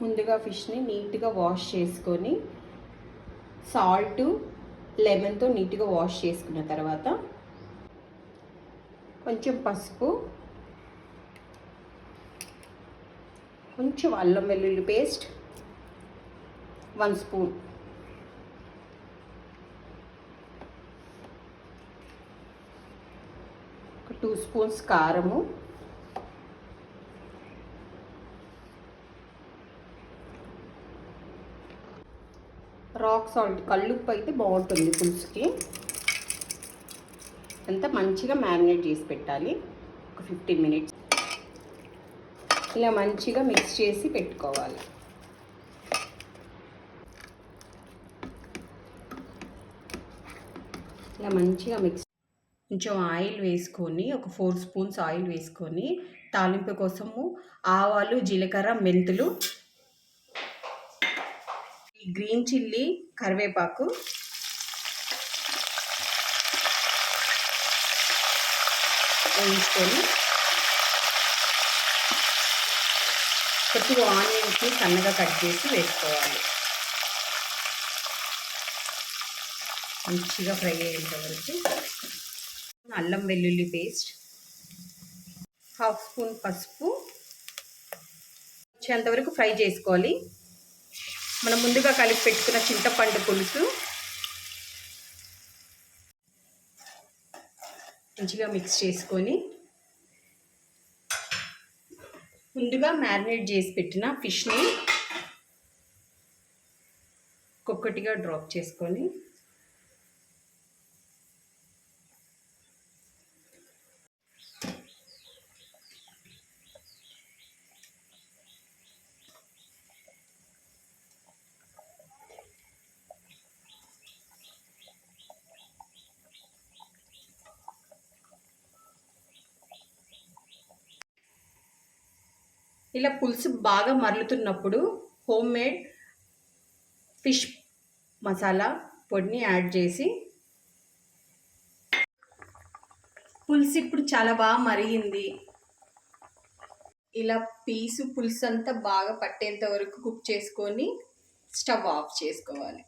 ముందుగా ఫిష్ని నీట్గా వాష్ చేసుకొని సాల్ట్ లెమన్తో నీట్గా వాష్ చేసుకున్న తర్వాత కొంచెం పసుపు, కొంచెం అల్లం వెల్లుల్లి పేస్ట్ 1 స్పూన్, ఒక 2 స్పూన్స్ కారము, రాక్ సాల్ట్ కల్లుప్పు అయితే బాగుంటుంది పులుసుకి. అంతా మంచిగా మ్యారినేట్ చేసి పెట్టాలి ఒక 15 మినిట్స్. ఇలా మంచిగా మిక్స్ చేసి పెట్టుకోవాలి. ఇలా మంచిగా మిక్స్. కొంచెం ఆయిల్ వేసుకొని ఒక 4 స్పూన్స్ ఆయిల్ వేసుకొని తాలింపు కోసము ఆవాలు, జీలకర్ర, మెంతులు, గ్రీన్ చిల్లీ, కరివేపాకు, వేయించుకొని కొద్దిగా ఆనియన్స్ని సన్నగా కట్ చేసి వేసుకోవాలి. మంచిగా ఫ్రై అయ్యేంత వరకు. అల్లం వెల్లుల్లి పేస్ట్, 1/2 స్పూన్ పసుపు వచ్చేంతవరకు ఫ్రై చేసుకోవాలి. మనం ముందుగా కలిపి పెట్టుకున్న చింతపండు పులుసు మంచిగా మిక్స్ చేసుకొని ముందుగా మ్యారినేట్ చేసి పెట్టిన ఫిష్ని ఒక్కొక్కటిగా డ్రాప్ చేసుకొని ఇలా పులుసు బాగా మరలుతున్నప్పుడు హోమ్ మేడ్ ఫిష్ మసాలా పొడిని యాడ్ చేసి, పులుసు ఇప్పుడు చాలా బాగా మరిగింది. ఇలా పులుసు అంతా బాగా పట్టేంత వరకు కుక్ చేసుకొని స్టవ్ ఆఫ్ చేసుకోవాలి.